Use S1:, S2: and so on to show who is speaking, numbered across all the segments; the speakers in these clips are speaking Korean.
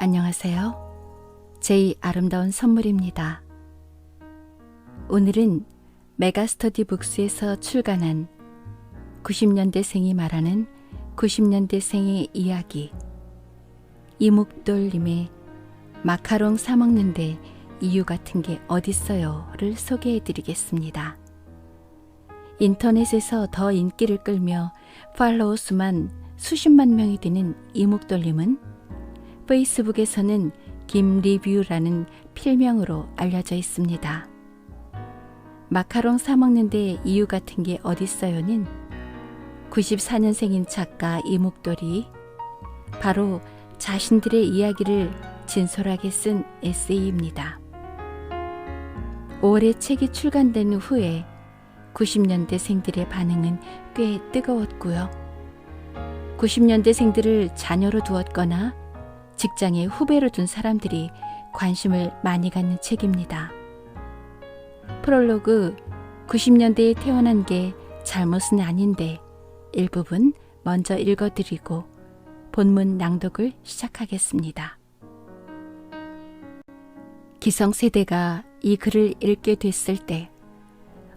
S1: 안녕하세요. 제이 아름다운 선물입니다. 오늘은 메가스터디 북스에서 출간한 90년대생이 말하는 90년대생의 이야기, 이묵돌님의 마카롱 사먹는데 이유 같은 게 어딨어요를 소개해드리겠습니다. 인터넷에서 더 인기를 끌며 팔로워 수만 수십만 명이 되는 이묵돌님은 페이스북에서는 김리뷰라는 필명으로 알려져 있습니다. 마카롱 사먹는데 이유 같은 게 어딨어요는 94년생인 작가 이묵돌이 바로 자신들의 이야기를 진솔하게 쓴 에세이입니다. 5월에 책이 출간된 후에 90년대생들의 반응은 꽤 뜨거웠고요. 90년대생들을 자녀로 두었거나 직장에 후배로 둔 사람들이 관심을 많이 갖는 책입니다. 프롤로그 90년대에 태어난 게 잘못은 아닌데 일부분 먼저 읽어드리고 본문 낭독을 시작하겠습니다. 기성세대가 이 글을 읽게 됐을 때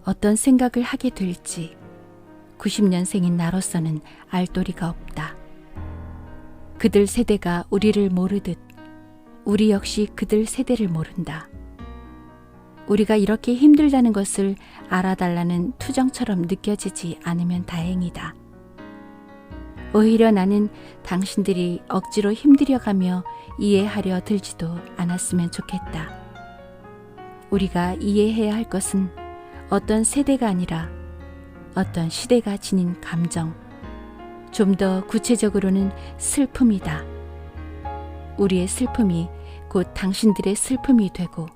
S1: 어떤 생각을 하게 될지 90년생인 나로서는 알 도리가 없다. 그들 세대가 우리를 모르듯 우리 역시 그들 세대를 모른다. 우리가 이렇게 힘들다는 것을 알아달라는 투정처럼 느껴지지 않으면 다행이다. 오히려 나는 당신들이 억지로 힘들여가며 이해하려 들지도 않았으면 좋겠다. 우리가 이해해야 할 것은 어떤 세대가 아니라 어떤 시대가 지닌 감정, 좀 더 구체적으로는 슬픔이다. 우리의 슬픔이 곧 당신들의 슬픔이 되고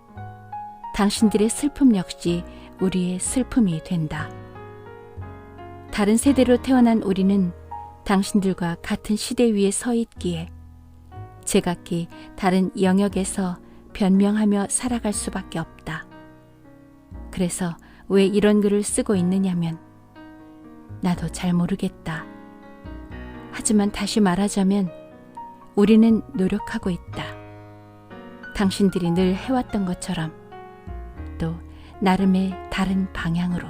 S1: 당신들의 슬픔 역시 우리의 슬픔이 된다. 다른 세대로 태어난 우리는 당신들과 같은 시대 위에 서 있기에 제각기 다른 영역에서 변명하며 살아갈 수밖에 없다. 그래서 왜 이런 글을 쓰고 있느냐면 나도 잘 모르겠다. 하지만 다시 말하자면 우리는 노력하고 있다. 당신들이 늘 해왔던 것처럼 또 나름의 다른 방향으로.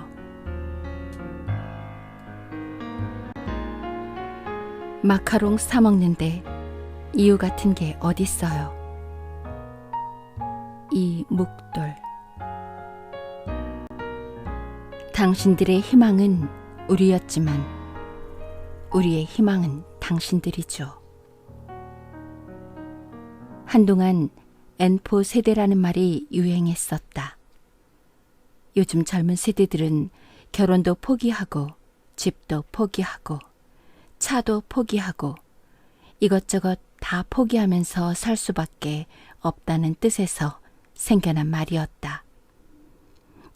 S1: 마카롱 사먹는데 이유 같은 게 어딨어요. 이묵돌. 당신들의 희망은 우리였지만 우리의 희망은 당신들이죠. 한동안 N4 세대라는 말이 유행했었다. 요즘 젊은 세대들은 결혼도 포기하고 집도 포기하고 차도 포기하고 이것저것 다 포기하면서 살 수밖에 없다는 뜻에서 생겨난 말이었다.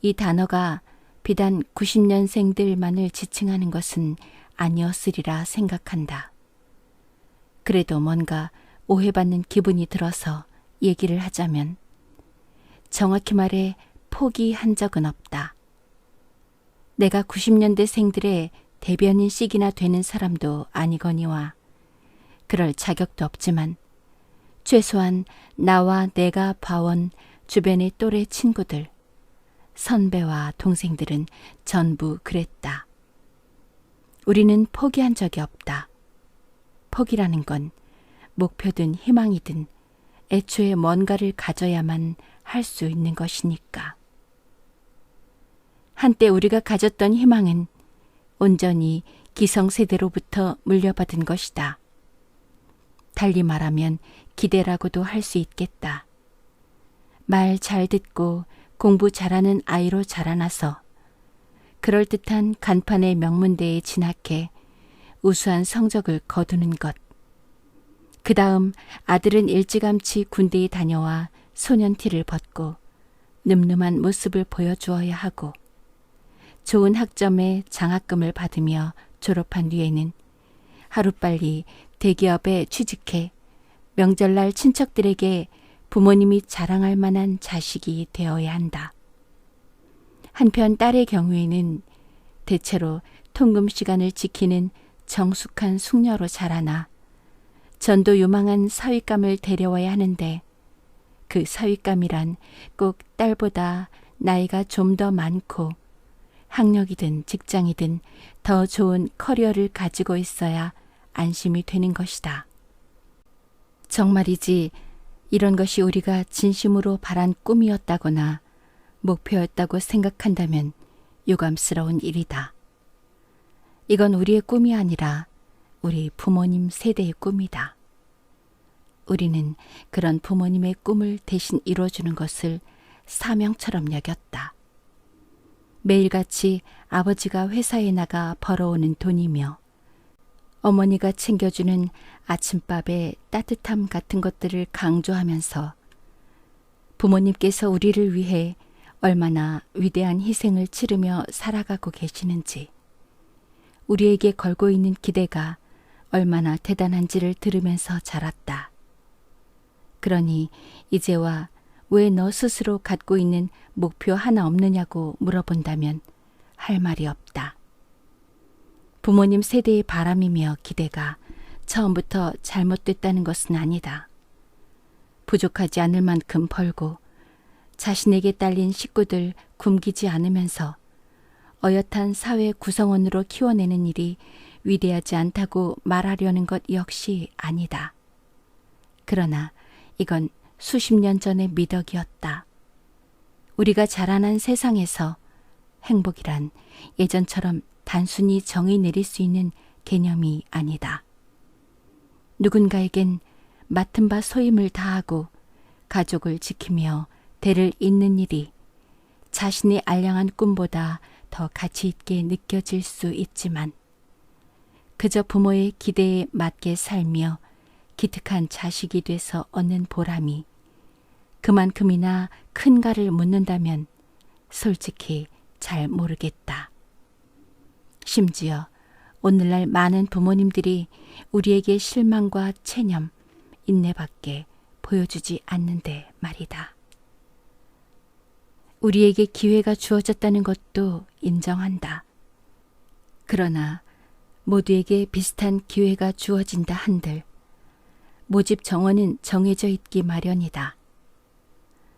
S1: 이 단어가 비단 90년생들만을 지칭하는 것은 아니었으리라 생각한다. 그래도 뭔가 오해받는 기분이 들어서 얘기를 하자면 정확히 말해 포기한 적은 없다. 내가 90년대생들의 대변인식이나 되는 사람도 아니거니와 그럴 자격도 없지만 최소한 나와 내가 봐온 주변의 또래 친구들, 선배와 동생들은 전부 그랬다. 우리는 포기한 적이 없다. 포기라는 건 목표든 희망이든 애초에 뭔가를 가져야만 할 수 있는 것이니까. 한때 우리가 가졌던 희망은 온전히 기성세대로부터 물려받은 것이다. 달리 말하면 기대라고도 할 수 있겠다. 말 잘 듣고 공부 잘하는 아이로 자라나서 그럴듯한 간판의 명문대에 진학해 우수한 성적을 거두는 것. 그 다음 아들은 일찌감치 군대에 다녀와 소년티를 벗고 늠름한 모습을 보여주어야 하고 좋은 학점에 장학금을 받으며 졸업한 뒤에는 하루빨리 대기업에 취직해 명절날 친척들에게 부모님이 자랑할 만한 자식이 되어야 한다. 한편 딸의 경우에는 대체로 통금 시간을 지키는 정숙한 숙녀로 자라나 전도 유망한 사윗감을 데려와야 하는데 그 사윗감이란 꼭 딸보다 나이가 좀 더 많고 학력이든 직장이든 더 좋은 커리어를 가지고 있어야 안심이 되는 것이다. 정말이지 이런 것이 우리가 진심으로 바란 꿈이었다거나 목표였다고 생각한다면 유감스러운 일이다. 이건 우리의 꿈이 아니라 우리 부모님 세대의 꿈이다. 우리는 그런 부모님의 꿈을 대신 이루어주는 것을 사명처럼 여겼다. 매일같이 아버지가 회사에 나가 벌어오는 돈이며 어머니가 챙겨주는 아침밥의 따뜻함 같은 것들을 강조하면서 부모님께서 우리를 위해 얼마나 위대한 희생을 치르며 살아가고 계시는지, 우리에게 걸고 있는 기대가 얼마나 대단한지를 들으면서 자랐다. 그러니 이제와 왜 너 스스로 갖고 있는 목표 하나 없느냐고 물어본다면 할 말이 없다. 부모님 세대의 바람이며 기대가 처음부터 잘못됐다는 것은 아니다. 부족하지 않을 만큼 벌고 자신에게 딸린 식구들 굶기지 않으면서 어엿한 사회 구성원으로 키워내는 일이 위대하지 않다고 말하려는 것 역시 아니다. 그러나 이건 수십 년 전의 미덕이었다. 우리가 자라난 세상에서 행복이란 예전처럼 단순히 정의 내릴 수 있는 개념이 아니다. 누군가에겐 맡은 바 소임을 다하고 가족을 지키며 대를 잇는 일이 자신의 알량한 꿈보다 더 가치 있게 느껴질 수 있지만 그저 부모의 기대에 맞게 살며 기특한 자식이 돼서 얻는 보람이 그만큼이나 큰가를 묻는다면 솔직히 잘 모르겠다. 심지어 오늘날 많은 부모님들이 우리에게 실망과 체념, 인내밖에 보여주지 않는데 말이다. 우리에게 기회가 주어졌다는 것도 인정한다. 그러나 모두에게 비슷한 기회가 주어진다 한들 모집 정원은 정해져 있기 마련이다.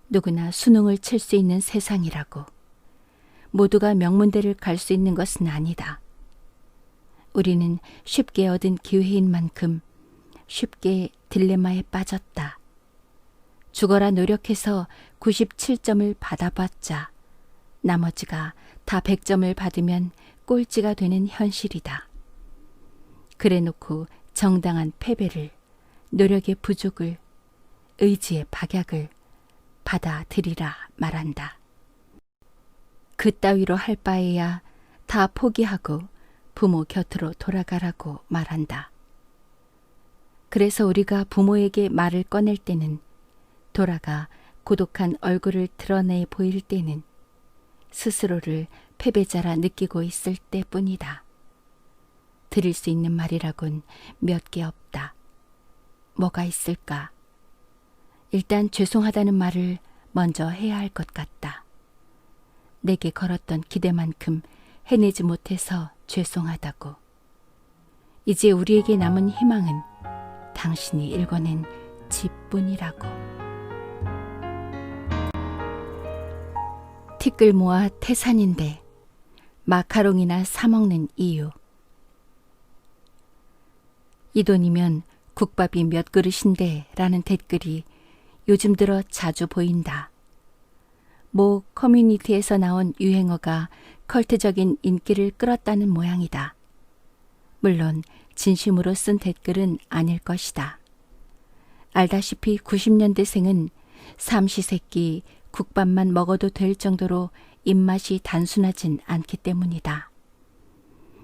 S1: 누구나 수능을 칠 수 있는 세상이라고 모두가 명문대를 갈 수 있는 것은 아니다. 우리는 쉽게 얻은 기회인 만큼 쉽게 딜레마에 빠졌다. 죽어라 노력해서 97점을 받아봤자 나머지가 다 100점을 받으면 꼴찌가 되는 현실이다. 그래놓고 정당한 패배를, 노력의 부족을, 의지의 박약을 받아들이라 말한다. 그따위로 할 바에야 다 포기하고 부모 곁으로 돌아가라고 말한다. 그래서 우리가 부모에게 말을 꺼낼 때는 돌아가 고독한 얼굴을 드러내 보일 때는 스스로를 패배자라 느끼고 있을 때뿐이다. 드릴 수 있는 말이라곤 몇 개 없다. 뭐가 있을까? 일단 죄송하다는 말을 먼저 해야 할 것 같다. 내게 걸었던 기대만큼 해내지 못해서 죄송하다고. 이제 우리에게 남은 희망은 당신이 읽어낸 집뿐이라고. 티끌 모아 태산인데 마카롱이나 사 먹는 이유. 이 돈이면 국밥이 몇 그릇인데 라는 댓글이 요즘 들어 자주 보인다. 모 커뮤니티에서 나온 유행어가 컬트적인 인기를 끌었다는 모양이다. 물론 진심으로 쓴 댓글은 아닐 것이다. 알다시피 90년대생은 삼시세끼 국밥만 먹어도 될 정도로 입맛이 단순하진 않기 때문이다.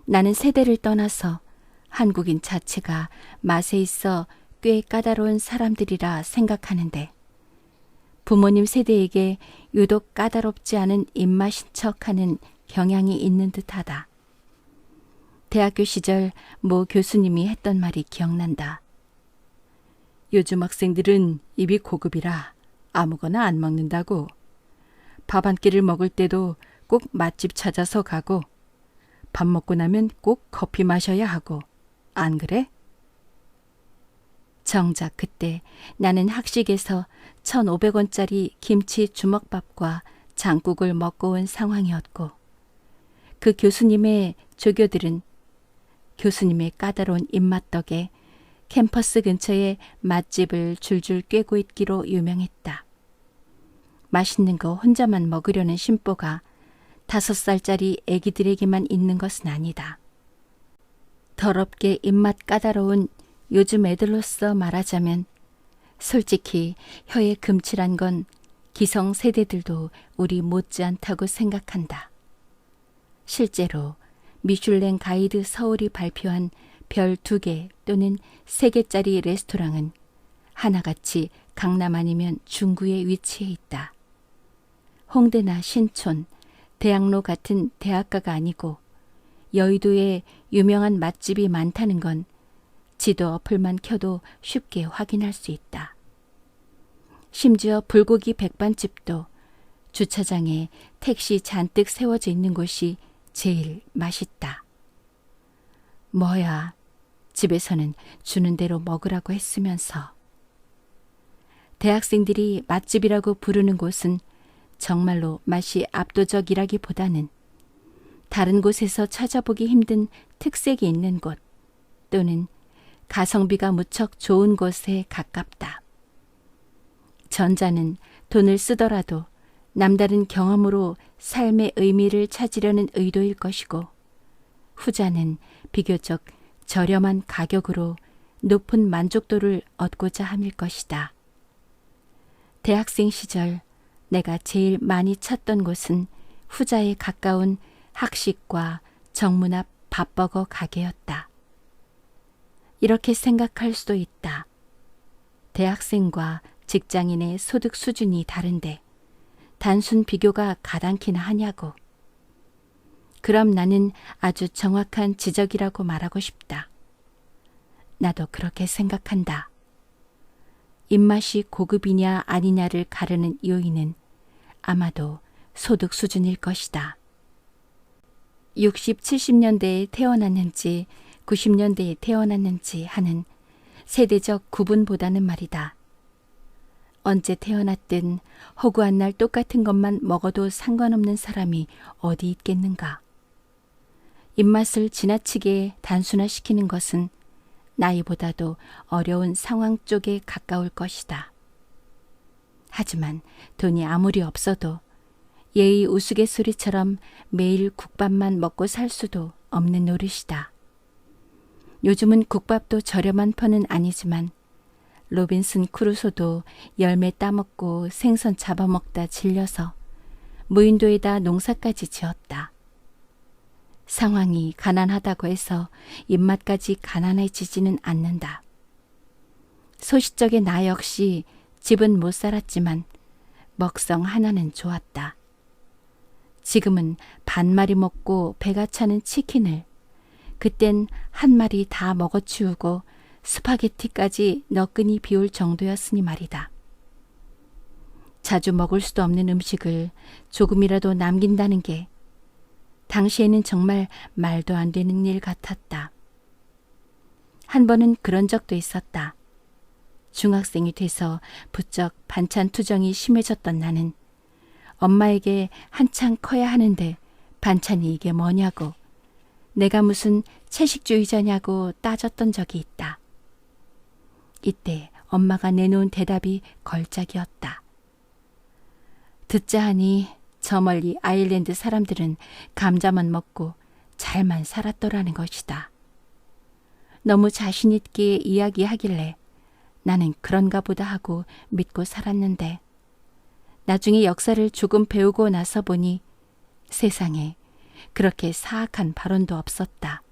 S1: 나는 세대를 떠나서 한국인 자체가 맛에 있어 꽤 까다로운 사람들이라 생각하는데 부모님 세대에게 유독 까다롭지 않은 입맛인 척하는 경향이 있는 듯하다. 대학교 시절 모 교수님이 했던 말이 기억난다. 요즘 학생들은 입이 고급이라 아무거나 안 먹는다고. 밥 한 끼를 먹을 때도 꼭 맛집 찾아서 가고 밥 먹고 나면 꼭 커피 마셔야 하고. 안 그래? 정작 그때 나는 학식에서 1,500원짜리 김치 주먹밥과 장국을 먹고 온 상황이었고 그 교수님의 조교들은 교수님의 까다로운 입맛 덕에 캠퍼스 근처에 맛집을 줄줄 꿰고 있기로 유명했다. 맛있는 거 혼자만 먹으려는 심보가 5살짜리 애기들에게만 있는 것은 아니다. 더럽게 입맛 까다로운 요즘 애들로서 말하자면 솔직히 혀에 금칠한 건 기성세대들도 우리 못지않다고 생각한다. 실제로 미슐랭 가이드 서울이 발표한 별 2개 또는 3개짜리 레스토랑은 하나같이 강남 아니면 중구에 위치해 있다. 홍대나 신촌, 대학로 같은 대학가가 아니고 여의도에 유명한 맛집이 많다는 건 지도 어플만 켜도 쉽게 확인할 수 있다. 심지어 불고기 백반집도 주차장에 택시 잔뜩 세워져 있는 곳이 제일 맛있다. 뭐야, 집에서는 주는 대로 먹으라고 했으면서. 대학생들이 맛집이라고 부르는 곳은 정말로 맛이 압도적이라기보다는 다른 곳에서 찾아보기 힘든 특색이 있는 곳 또는 가성비가 무척 좋은 곳에 가깝다. 전자는 돈을 쓰더라도 남다른 경험으로 삶의 의미를 찾으려는 의도일 것이고 후자는 비교적 저렴한 가격으로 높은 만족도를 얻고자 함일 것이다. 대학생 시절 내가 제일 많이 찾던 곳은 후자에 가까운 학식과 정문 앞 밥버거 가게였다. 이렇게 생각할 수도 있다. 대학생과 직장인의 소득 수준이 다른데 단순 비교가 가당키나 하냐고. 그럼 나는 아주 정확한 지적이라고 말하고 싶다. 나도 그렇게 생각한다. 입맛이 고급이냐 아니냐를 가르는 요인은 아마도 소득 수준일 것이다. 60, 70년대에 태어났는지 90년대에 태어났는지 하는 세대적 구분보다는 말이다. 언제 태어났든 허구한 날 똑같은 것만 먹어도 상관없는 사람이 어디 있겠는가. 입맛을 지나치게 단순화시키는 것은 나이보다도 어려운 상황 쪽에 가까울 것이다. 하지만 돈이 아무리 없어도 예의 우스갯소리처럼 매일 국밥만 먹고 살 수도 없는 노릇이다. 요즘은 국밥도 저렴한 편은 아니지만 로빈슨 크루소도 열매 따먹고 생선 잡아먹다 질려서 무인도에다 농사까지 지었다. 상황이 가난하다고 해서 입맛까지 가난해지지는 않는다. 소시적의 나 역시 집은 못 살았지만 먹성 하나는 좋았다. 지금은 반마리 먹고 배가 차는 치킨을 그땐 한 마리 다 먹어치우고 스파게티까지 너끈히 비울 정도였으니 말이다. 자주 먹을 수도 없는 음식을 조금이라도 남긴다는 게 당시에는 정말 말도 안 되는 일 같았다. 한 번은 그런 적도 있었다. 중학생이 돼서 부쩍 반찬 투정이 심해졌던 나는 엄마에게 한창 커야 하는데 반찬이 이게 뭐냐고 내가 무슨 채식주의자냐고 따졌던 적이 있다. 이때 엄마가 내놓은 대답이 걸작이었다. 듣자 하니 저 멀리 아일랜드 사람들은 감자만 먹고 잘만 살았더라는 것이다. 너무 자신 있게 이야기하길래 나는 그런가 보다 하고 믿고 살았는데 나중에 역사를 조금 배우고 나서 보니 세상에 그렇게 사악한 발언도 없었다.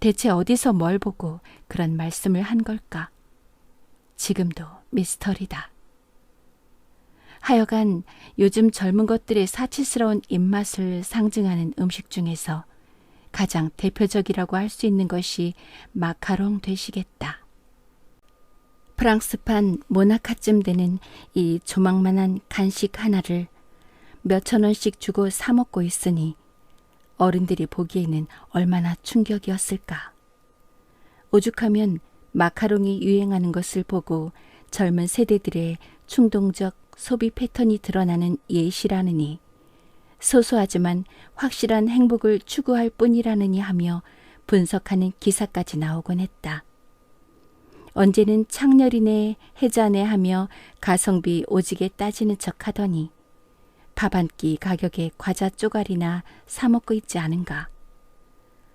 S1: 대체 어디서 뭘 보고 그런 말씀을 한 걸까? 지금도 미스터리다. 하여간 요즘 젊은 것들의 사치스러운 입맛을 상징하는 음식 중에서 가장 대표적이라고 할 수 있는 것이 마카롱 되시겠다. 프랑스판 모나카쯤 되는 이 조망만한 간식 하나를 몇천 원씩 주고 사 먹고 있으니 어른들이 보기에는 얼마나 충격이었을까. 오죽하면 마카롱이 유행하는 것을 보고 젊은 세대들의 충동적 소비 패턴이 드러나는 예시라느니 소소하지만 확실한 행복을 추구할 뿐이라느니 하며 분석하는 기사까지 나오곤 했다. 언제는 창렬이네 해자네 하며 가성비 오지게 따지는 척 하더니 밥 한 끼 가격에 과자 쪼가리나 사 먹고 있지 않은가.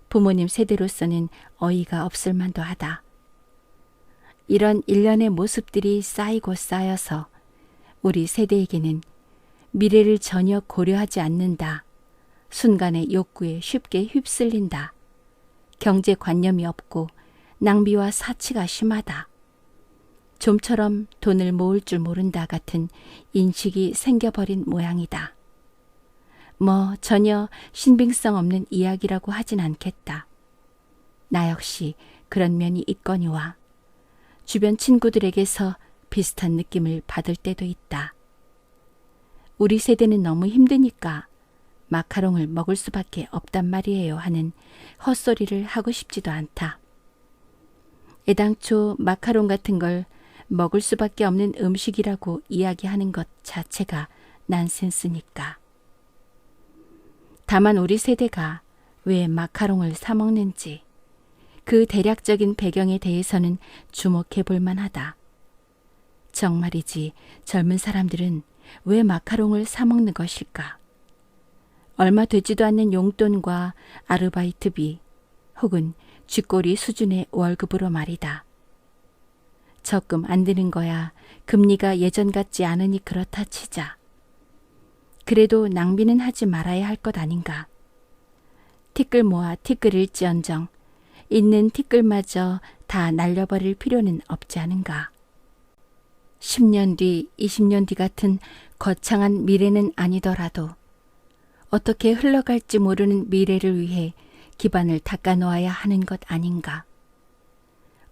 S1: 부모님 세대로서는 어이가 없을 만도 하다. 이런 일련의 모습들이 쌓이고 쌓여서 우리 세대에게는 미래를 전혀 고려하지 않는다. 순간의 욕구에 쉽게 휩쓸린다. 경제관념이 없고 낭비와 사치가 심하다. 좀처럼 돈을 모을 줄 모른다 같은 인식이 생겨버린 모양이다. 뭐 전혀 신빙성 없는 이야기라고 하진 않겠다. 나 역시 그런 면이 있거니와 주변 친구들에게서 비슷한 느낌을 받을 때도 있다. 우리 세대는 너무 힘드니까 마카롱을 먹을 수밖에 없단 말이에요 하는 헛소리를 하고 싶지도 않다. 애당초 마카롱 같은 걸 먹을 수밖에 없는 음식이라고 이야기하는 것 자체가 난센스니까. 다만 우리 세대가 왜 마카롱을 사 먹는지 그 대략적인 배경에 대해서는 주목해 볼 만하다. 정말이지 젊은 사람들은 왜 마카롱을 사 먹는 것일까? 얼마 되지도 않는 용돈과 아르바이트비 혹은 쥐꼬리 수준의 월급으로 말이다. 적금 안 드는 거야 금리가 예전 같지 않으니 그렇다 치자. 그래도 낭비는 하지 말아야 할 것 아닌가. 티끌 모아 티끌일지언정 있는 티끌마저 다 날려버릴 필요는 없지 않은가. 10년 뒤, 20년 뒤 같은 거창한 미래는 아니더라도 어떻게 흘러갈지 모르는 미래를 위해 기반을 닦아 놓아야 하는 것 아닌가.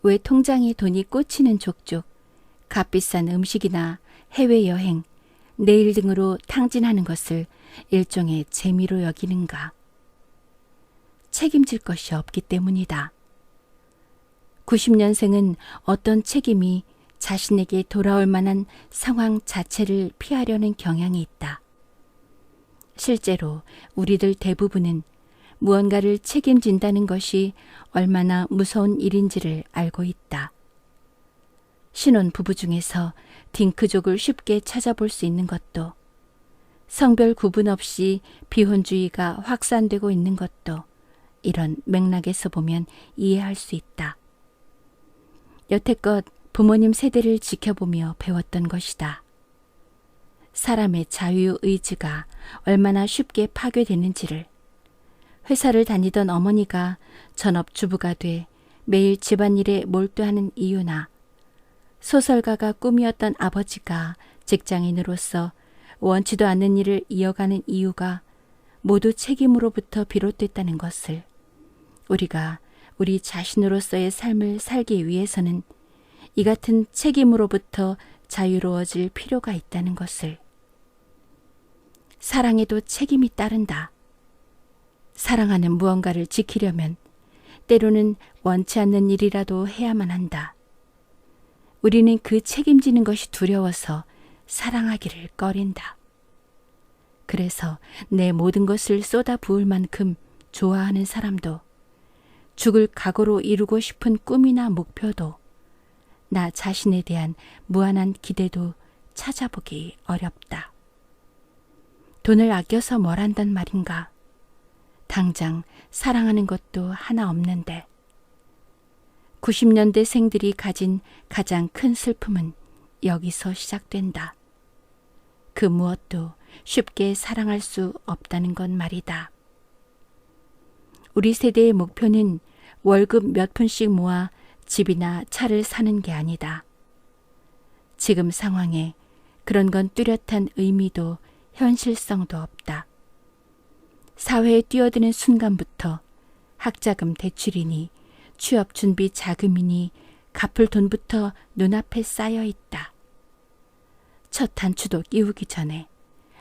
S1: 왜 통장에 돈이 꽂히는 족족 값비싼 음식이나 해외여행, 내일 등으로 탕진하는 것을 일종의 재미로 여기는가. 책임질 것이 없기 때문이다. 90년생은 어떤 책임이 자신에게 돌아올 만한 상황 자체를 피하려는 경향이 있다. 실제로 우리들 대부분은 무언가를 책임진다는 것이 얼마나 무서운 일인지를 알고 있다. 신혼 부부 중에서 딩크족을 쉽게 찾아볼 수 있는 것도, 성별 구분 없이 비혼주의가 확산되고 있는 것도 이런 맥락에서 보면 이해할 수 있다. 여태껏 부모님 세대를 지켜보며 배웠던 것이다. 사람의 자유의지가 얼마나 쉽게 파괴되는지를. 회사를 다니던 어머니가 전업주부가 돼 매일 집안일에 몰두하는 이유나 소설가가 꿈이었던 아버지가 직장인으로서 원치도 않는 일을 이어가는 이유가 모두 책임으로부터 비롯됐다는 것을, 우리가 우리 자신으로서의 삶을 살기 위해서는 이 같은 책임으로부터 자유로워질 필요가 있다는 것을. 사랑에도 책임이 따른다. 사랑하는 무언가를 지키려면 때로는 원치 않는 일이라도 해야만 한다. 우리는 그 책임지는 것이 두려워서 사랑하기를 꺼린다. 그래서 내 모든 것을 쏟아 부을 만큼 좋아하는 사람도, 죽을 각오로 이루고 싶은 꿈이나 목표도, 나 자신에 대한 무한한 기대도 찾아보기 어렵다. 돈을 아껴서 뭘 한단 말인가. 당장 사랑하는 것도 하나 없는데. 90년대 생들이 가진 가장 큰 슬픔은 여기서 시작된다. 그 무엇도 쉽게 사랑할 수 없다는 건 말이다. 우리 세대의 목표는 월급 몇 푼씩 모아 집이나 차를 사는 게 아니다. 지금 상황에 그런 건 뚜렷한 의미도 현실성도 없다. 사회에 뛰어드는 순간부터 학자금 대출이니 취업준비 자금이니 갚을 돈부터 눈앞에 쌓여 있다. 첫 단추도 끼우기 전에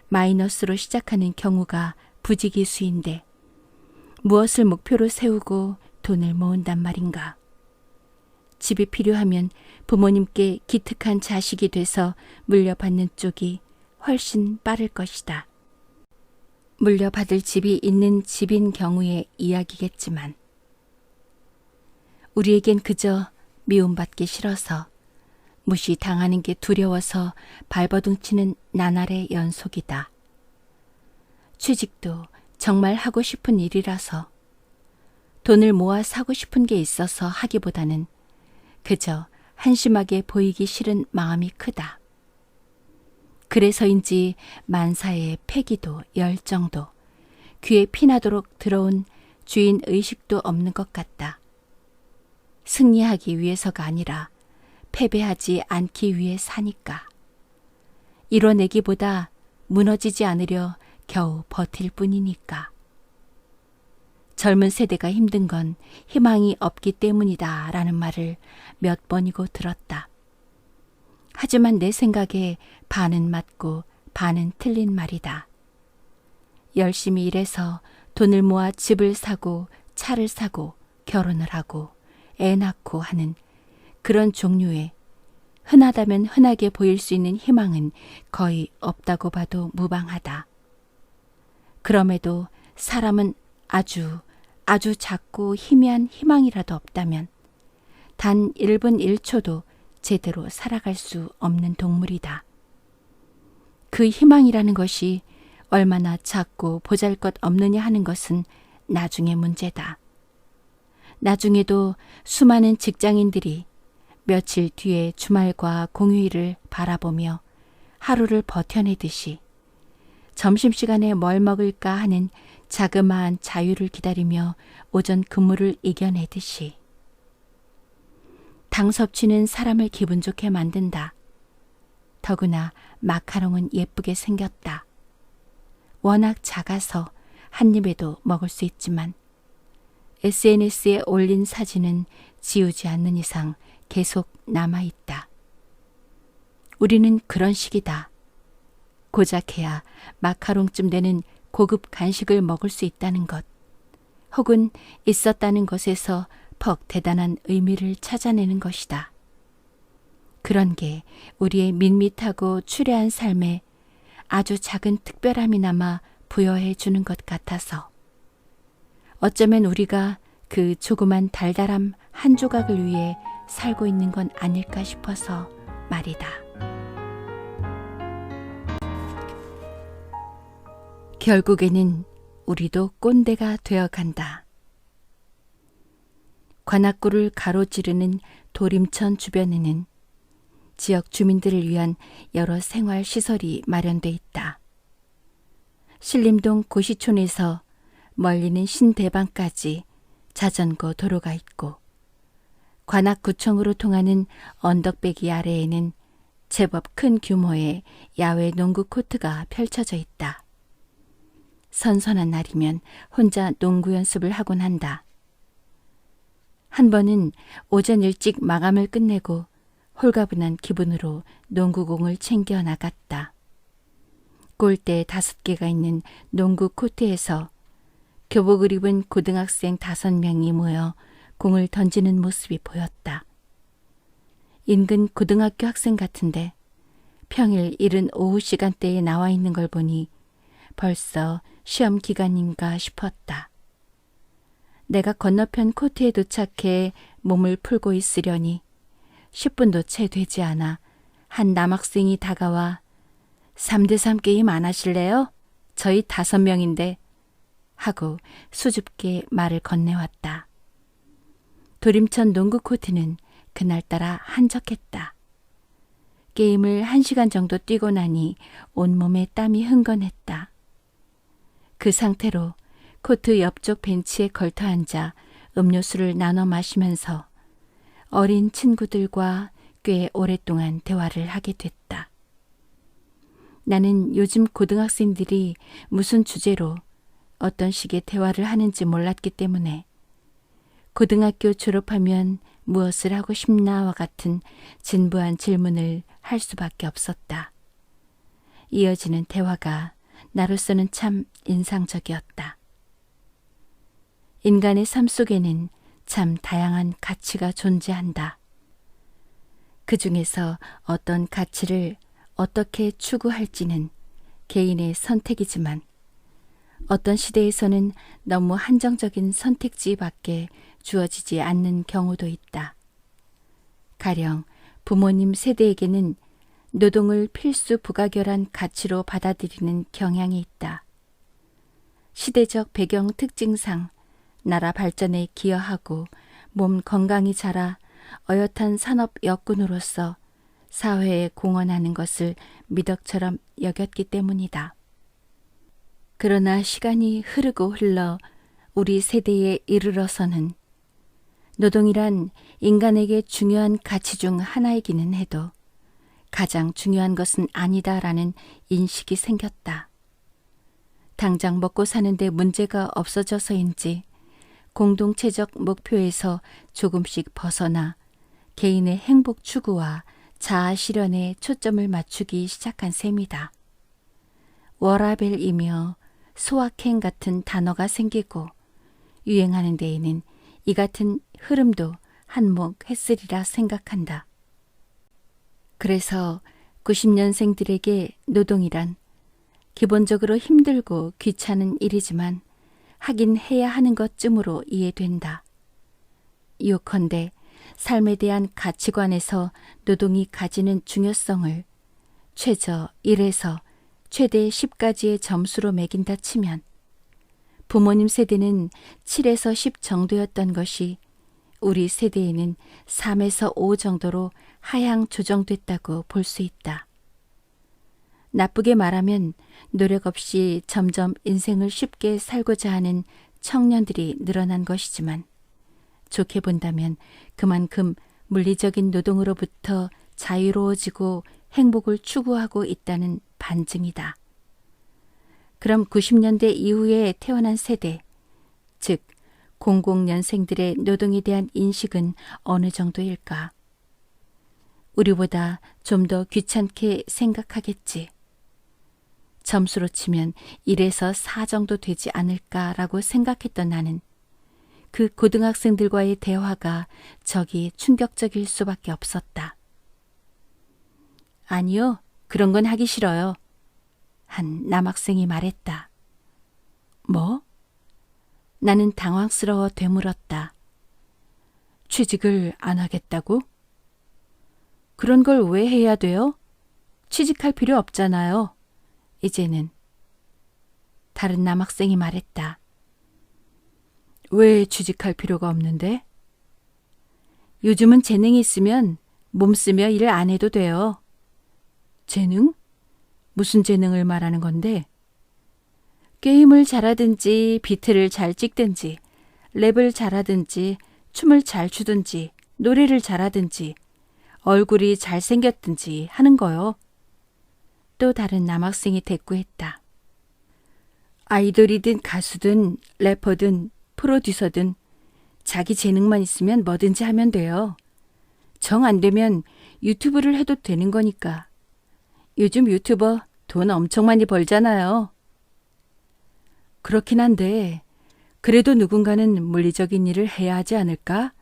S1: 마이너스로 시작하는 경우가 부지기수인데 무엇을 목표로 세우고 돈을 모은단 말인가. 집이 필요하면 부모님께 기특한 자식이 돼서 물려받는 쪽이 훨씬 빠를 것이다. 물려받을 집이 있는 집인 경우의 이야기겠지만 우리에겐 그저 미움받기 싫어서 무시당하는 게 두려워서 발버둥치는 나날의 연속이다. 취직도 정말 하고 싶은 일이라서 돈을 모아 사고 싶은 게 있어서 하기보다는 그저 한심하게 보이기 싫은 마음이 크다. 그래서인지 만사의 패기도 열정도 귀에 피나도록 들어온 주인 의식도 없는 것 같다. 승리하기 위해서가 아니라 패배하지 않기 위해 사니까. 이뤄내기보다 무너지지 않으려 겨우 버틸 뿐이니까. 젊은 세대가 힘든 건 희망이 없기 때문이다 라는 말을 몇 번이고 들었다. 하지만 내 생각에 반은 맞고 반은 틀린 말이다. 열심히 일해서 돈을 모아 집을 사고 차를 사고 결혼을 하고 애 낳고 하는 그런 종류의 흔하다면 흔하게 보일 수 있는 희망은 거의 없다고 봐도 무방하다. 그럼에도 사람은 아주 작고 희미한 희망이라도 없다면 단 1분 1초도 제대로 살아갈 수 없는 동물이다. 그 희망이라는 것이 얼마나 작고 보잘것없느냐 하는 것은 나중의 문제다. 나중에도 수많은 직장인들이 며칠 뒤에 주말과 공휴일을 바라보며 하루를 버텨내듯이 점심시간에 뭘 먹을까 하는 자그마한 자유를 기다리며 오전 근무를 이겨내듯이 당 섭취는 사람을 기분 좋게 만든다. 더구나 마카롱은 예쁘게 생겼다. 워낙 작아서 한 입에도 먹을 수 있지만 SNS에 올린 사진은 지우지 않는 이상 계속 남아있다. 우리는 그런 식이다. 고작해야 마카롱쯤 되는 고급 간식을 먹을 수 있다는 것, 혹은 있었다는 것에서 퍽 대단한 의미를 찾아내는 것이다. 그런 게 우리의 밋밋하고 추레한 삶에 아주 작은 특별함이나마 부여해 주는 것 같아서 어쩌면 우리가 그 조그만 달달함 한 조각을 위해 살고 있는 건 아닐까 싶어서 말이다. 결국에는 우리도 꼰대가 되어간다. 관악구를 가로지르는 도림천 주변에는 지역 주민들을 위한 여러 생활시설이 마련돼 있다. 신림동 고시촌에서 멀리는 신대방까지 자전거 도로가 있고 관악구청으로 통하는 언덕배기 아래에는 제법 큰 규모의 야외 농구 코트가 펼쳐져 있다. 선선한 날이면 혼자 농구 연습을 하곤 한다. 한 번은 오전 일찍 마감을 끝내고 홀가분한 기분으로 농구공을 챙겨 나갔다. 골대 5개가 있는 농구 코트에서 교복을 입은 고등학생 5명이 모여 공을 던지는 모습이 보였다. 인근 고등학교 학생 같은데 평일 이른 오후 시간대에 나와 있는 걸 보니 벌써 시험 기간인가 싶었다. 내가 건너편 코트에 도착해 몸을 풀고 있으려니 10분도 채 되지 않아 한 남학생이 다가와 3대3 게임 안 하실래요? 저희 5명인데 하고 수줍게 말을 건네왔다. 도림천 농구 코트는 그날따라 한적했다. 게임을 1시간 정도 뛰고 나니 온몸에 땀이 흥건했다. 그 상태로 코트 옆쪽 벤치에 걸터 앉아 음료수를 나눠 마시면서 어린 친구들과 꽤 오랫동안 대화를 하게 됐다. 나는 요즘 고등학생들이 무슨 주제로 어떤 식의 대화를 하는지 몰랐기 때문에 고등학교 졸업하면 무엇을 하고 싶나와 같은 진부한 질문을 할 수밖에 없었다. 이어지는 대화가 나로서는 참 인상적이었다. 인간의 삶 속에는 참 다양한 가치가 존재한다. 그 중에서 어떤 가치를 어떻게 추구할지는 개인의 선택이지만 어떤 시대에서는 너무 한정적인 선택지밖에 주어지지 않는 경우도 있다. 가령 부모님 세대에게는 노동을 필수 부가결한 가치로 받아들이는 경향이 있다. 시대적 배경 특징상 나라 발전에 기여하고 몸 건강히 자라 어엿한 산업 여군으로서 사회에 공헌하는 것을 미덕처럼 여겼기 때문이다. 그러나 시간이 흐르고 흘러 우리 세대에 이르러서는 노동이란 인간에게 중요한 가치 중 하나이기는 해도 가장 중요한 것은 아니다라는 인식이 생겼다. 당장 먹고 사는데 문제가 없어져서인지 공동체적 목표에서 조금씩 벗어나 개인의 행복 추구와 자아 실현에 초점을 맞추기 시작한 셈이다. 워라밸이며 소확행 같은 단어가 생기고 유행하는 데에는 이 같은 흐름도 한몫했으리라 생각한다. 그래서 90년생들에게 노동이란 기본적으로 힘들고 귀찮은 일이지만 하긴 해야 하는 것쯤으로 이해된다. 요컨대 삶에 대한 가치관에서 노동이 가지는 중요성을 최저 1에서 최대 10까지의 점수로 매긴다 치면 부모님 세대는 7에서 10 정도였던 것이 우리 세대에는 3에서 5 정도로 하향 조정됐다고 볼 수 있다. 나쁘게 말하면 노력 없이 점점 인생을 쉽게 살고자 하는 청년들이 늘어난 것이지만 좋게 본다면 그만큼 물리적인 노동으로부터 자유로워지고 행복을 추구하고 있다는 반증이다. 그럼 90년대 이후에 태어난 세대, 즉 00년생들의 노동에 대한 인식은 어느 정도일까? 우리보다 좀 더 귀찮게 생각하겠지. 점수로 치면 1에서 4 정도 되지 않을까라고 생각했던 나는 그 고등학생들과의 대화가 적이 충격적일 수밖에 없었다. 아니요, 그런 건 하기 싫어요. 한 남학생이 말했다. 뭐? 나는 당황스러워 되물었다. 취직을 안 하겠다고? 그런 걸 왜 해야 돼요? 취직할 필요 없잖아요. 이제는. 다른 남학생이 말했다. 왜 취직할 필요가 없는데? 요즘은 재능이 있으면 몸 쓰며 일 안 해도 돼요. 재능? 무슨 재능을 말하는 건데? 게임을 잘하든지 비트를 잘 찍든지 랩을 잘하든지 춤을 잘 추든지 노래를 잘하든지 얼굴이 잘생겼든지 하는 거요. 또 다른 남학생이 대꾸했다. 아이돌이든 가수든 래퍼든 프로듀서든 자기 재능만 있으면 뭐든지 하면 돼요. 정 안 되면 유튜브를 해도 되는 거니까. 요즘 유튜버 돈 엄청 많이 벌잖아요. 그렇긴 한데 그래도 누군가는 물리적인 일을 해야 하지 않을까?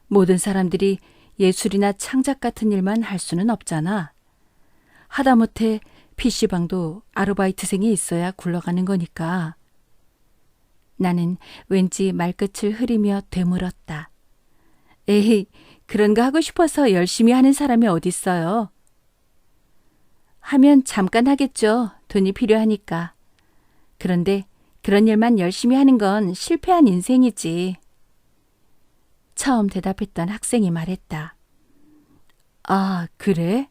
S1: 모든 사람들이 예술이나 창작 같은 일만 할 수는 없잖아. 하다못해 PC방도 아르바이트생이 있어야 굴러가는 거니까. 나는 왠지 말끝을 흐리며 되물었다. 에이, 그런 거 하고 싶어서 열심히 하는 사람이 어딨어요. 하면 잠깐 하겠죠. 돈이 필요하니까. 그런데 그런 일만 열심히 하는 건 실패한 인생이지. 처음 대답했던 학생이 말했다. 아, 그래?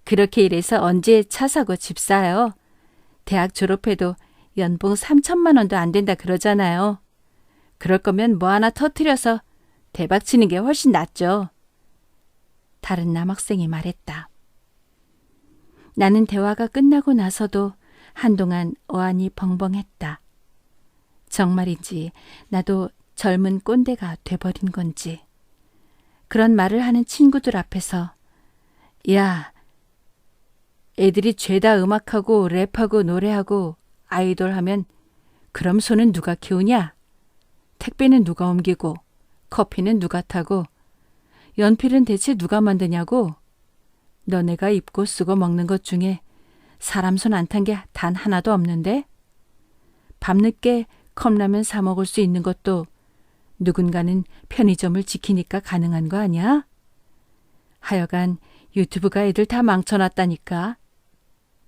S1: 그렇게 일해서 언제 차 사고 집 사요? 대학 졸업해도 연봉 3천만 원도 안 된다 그러잖아요. 그럴 거면 뭐 하나 터뜨려서 대박 치는 게 훨씬 낫죠. 다른 남학생이 말했다. 나는 대화가 끝나고 나서도 한동안 어안이 벙벙했다. 정말인지 나도 젊은 꼰대가 돼버린 건지. 그런 말을 하는 친구들 앞에서 야, 애들이 죄다 음악하고 랩하고 노래하고 아이돌 하면 그럼 손은 누가 키우냐? 택배는 누가 옮기고 커피는 누가 타고 연필은 대체 누가 만드냐고? 너네가 입고 쓰고 먹는 것 중에 사람 손 안 탄 게 단 하나도 없는데? 밤늦게 컵라면 사 먹을 수 있는 것도 누군가는 편의점을 지키니까 가능한 거 아니야? 하여간 유튜브가 애들 다 망쳐놨다니까.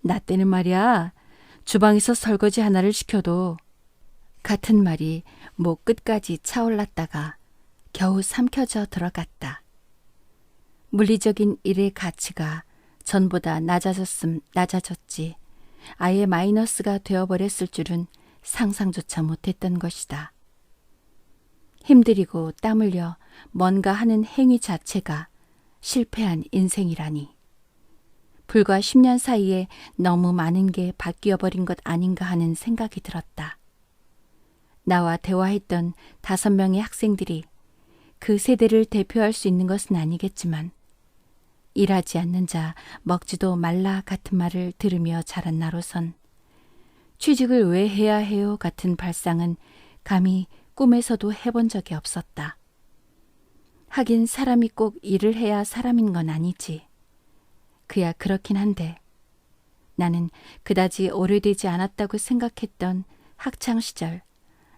S1: 나 때는 말이야. 주방에서 설거지 하나를 시켜도 같은 말이 목 끝까지 차올랐다가 겨우 삼켜져 들어갔다. 물리적인 일의 가치가 전보다 낮아졌지. 아예 마이너스가 되어버렸을 줄은 상상조차 못했던 것이다. 힘들이고 땀 흘려 뭔가 하는 행위 자체가 실패한 인생이라니. 불과 10년 사이에 너무 많은 게 바뀌어버린 것 아닌가 하는 생각이 들었다. 나와 대화했던 5명의 학생들이 그 세대를 대표할 수 있는 것은 아니겠지만 일하지 않는 자 먹지도 말라 같은 말을 들으며 자란 나로선 취직을 왜 해야 해요 같은 발상은 감히 꿈에서도 해본 적이 없었다. 하긴 사람이 꼭 일을 해야 사람인 건 아니지. 그야 그렇긴 한데 나는 그다지 오래되지 않았다고 생각했던 학창시절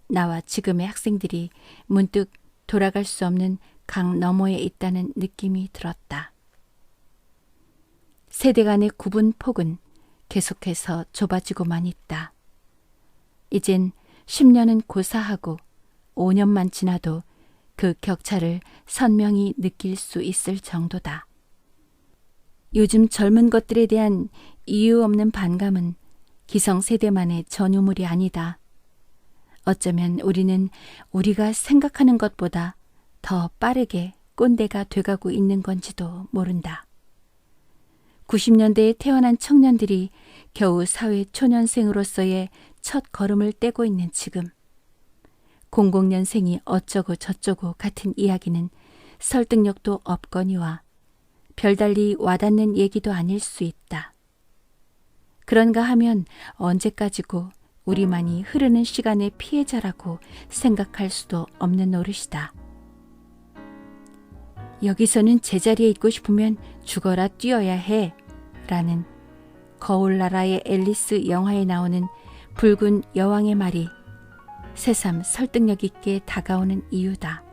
S1: 나와 지금의 학생들이 문득 돌아갈 수 없는 강 너머에 있다는 느낌이 들었다. 세대 간의 구분 폭은 계속해서 좁아지고만 있다. 이젠 10년은 고사하고 5년만 지나도 그 격차를 선명히 느낄 수 있을 정도다. 요즘 젊은 것들에 대한 이유 없는 반감은 기성세대만의 전유물이 아니다. 어쩌면 우리는 우리가 생각하는 것보다 더 빠르게 꼰대가 돼가고 있는 건지도 모른다. 90년대에 태어난 청년들이 겨우 사회 초년생으로서의 첫 걸음을 떼고 있는 지금 00년생이 어쩌고 저쩌고 같은 이야기는 설득력도 없거니와 별달리 와닿는 얘기도 아닐 수 있다. 그런가 하면 언제까지고 우리만이 흐르는 시간의 피해자라고 생각할 수도 없는 노릇이다. 여기서는 제자리에 있고 싶으면 죽어라 뛰어야 해 라는 거울나라의 앨리스 영화에 나오는 붉은 여왕의 말이 새삼 설득력 있게 다가오는 이유다.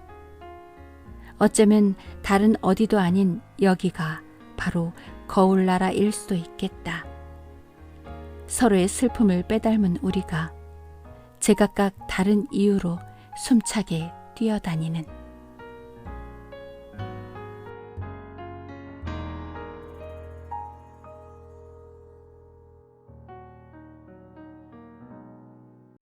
S1: 어쩌면 다른 어디도 아닌 여기가 바로 거울나라일 수도 있겠다. 서로의 슬픔을 빼닮은 우리가 제각각 다른 이유로 숨차게 뛰어다니는